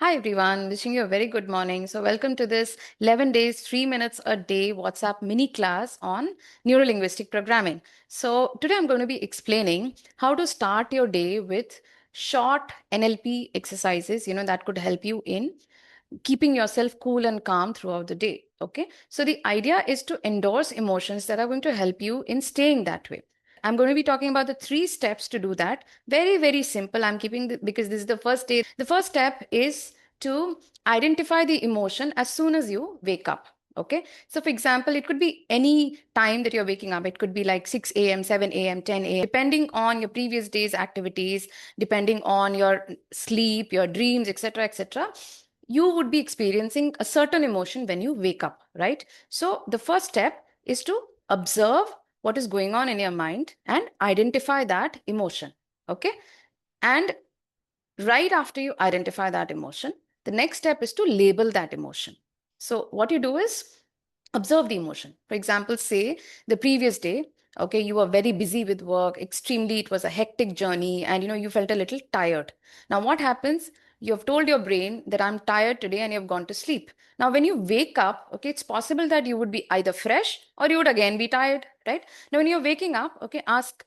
Hi everyone, wishing you a very good morning. So welcome to this 11 days, 3 minutes a day WhatsApp mini class on neuro-linguistic programming. So today I'm going to be explaining how to start your day with short NLP exercises, that could help you in keeping yourself cool and calm throughout the day. Okay. So the idea is to endorse emotions that are going to help you in staying that way. I'm going to be talking about the 3 steps to do that. Very, very simple. I'm keeping because this is the first day. The first step is to identify the emotion as soon as you wake up. Okay. So, for example, it could be any time that you're waking up. It could be like 6 a.m., 7 a.m., 10 a.m., depending on your previous day's activities, depending on your sleep, your dreams, etc., etc. You would be experiencing a certain emotion when you wake up, right? So, the first step is to observe what is going on in your mind and identify that emotion. Okay. And right after you identify that emotion, the next step is to label that emotion. So, what you do is observe the emotion. For example, say the previous day, okay, you were very busy with work, extremely, it was a hectic journey, and you felt a little tired. Now, what happens? You have told your brain that I'm tired today and you've gone to sleep. Now, when you wake up, okay, it's possible that you would be either fresh or you would again be tired, right? Now, when you're waking up, okay, ask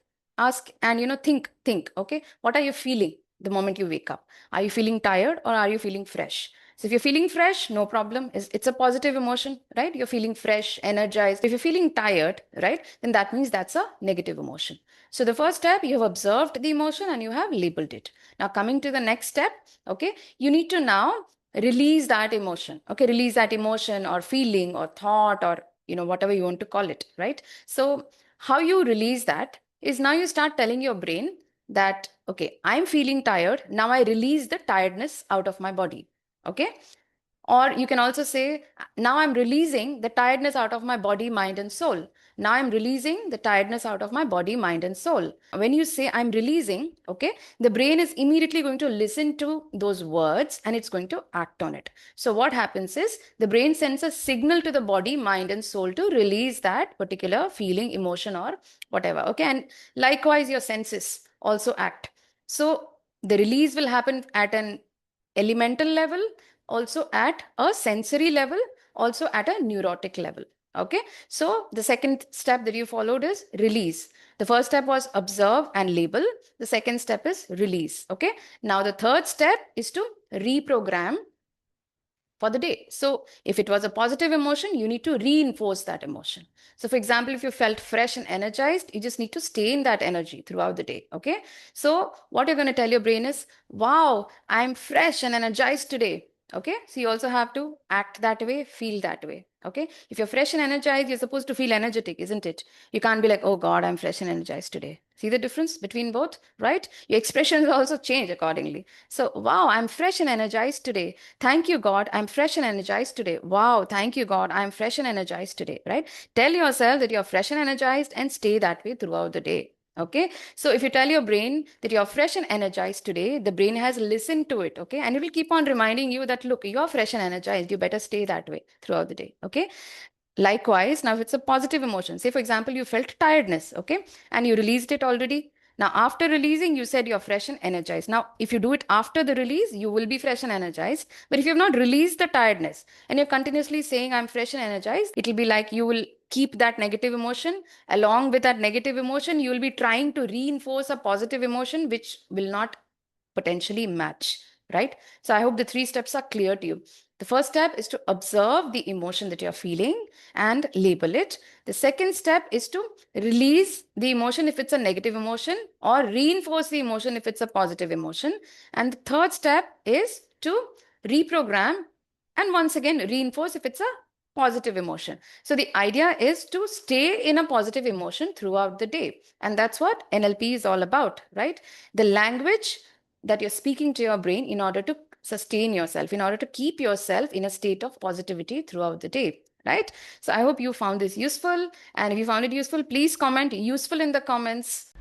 and think, okay, what are you feeling the moment you wake up? Are you feeling tired or are you feeling fresh? So if you're feeling fresh, no problem. It's a positive emotion, right? You're feeling fresh, energized. If you're feeling tired, right, then that means that's a negative emotion. So the first step, you have observed the emotion and you have labeled it. Now coming to the next step, okay, you need to now release that emotion. Okay, release that emotion or feeling or thought or whatever you want to call it, right? So how you release that is now you start telling your brain that, okay, I'm feeling tired. Now I release the tiredness out of my body. Okay. Or you can also say, now I'm releasing the tiredness out of my body, mind, and soul. Now I'm releasing the tiredness out of my body, mind, and soul. When you say I'm releasing, okay, the brain is immediately going to listen to those words and it's going to act on it. So what happens is the brain sends a signal to the body, mind, and soul to release that particular feeling, emotion, or whatever. Okay. And likewise, your senses also act. So the release will happen at an elemental level, also at a sensory level, also at a neurotic level. Okay. So the second step that you followed is release. The first step was observe and label. The second step is release. Okay. Now the third step is to reprogram for the day. So if it was a positive emotion, you need to reinforce that emotion. So for example, if you felt fresh and energized, you just need to stay in that energy throughout the day. Okay. So what you're going to tell your brain is, wow, I'm fresh and energized today. Okay. So you also have to act that way, feel that way. Okay. If you're fresh and energized, you're supposed to feel energetic, isn't it? You can't be like, oh God, I'm fresh and energized today. See the difference between both, right? Your expressions also change accordingly. So, wow, I'm fresh and energized today. Thank you, God. I'm fresh and energized today. Wow. Thank you, God. I'm fresh and energized today, right? Tell yourself that you're fresh and energized and stay that way throughout the day. Okay. So if you tell your brain that you're fresh and energized today, the brain has listened to it. Okay. And it will keep on reminding you that, look, you're fresh and energized. You better stay that way throughout the day. Okay. Likewise, now if it's a positive emotion, say for example, you felt tiredness, okay, and you released it already. Now, after releasing, you said you're fresh and energized. Now, if you do it after the release, you will be fresh and energized. But if you have not released the tiredness and you're continuously saying, I'm fresh and energized, it'll be like you will keep that negative emotion. Along with that negative emotion, you will be trying to reinforce a positive emotion, which will not potentially match, right? So I hope the 3 steps are clear to you. The first step is to observe the emotion that you're feeling and label it. The second step is to release the emotion if it's a negative emotion or reinforce the emotion if it's a positive emotion. And the third step is to reprogram and once again reinforce if it's a positive emotion. So the idea is to stay in a positive emotion throughout the day. And that's what NLP is all about, right? The language that you're speaking to your brain in order to sustain yourself, in order to keep yourself in a state of positivity throughout the day, right? So I hope you found this useful. And if you found it useful, please comment useful in the comments.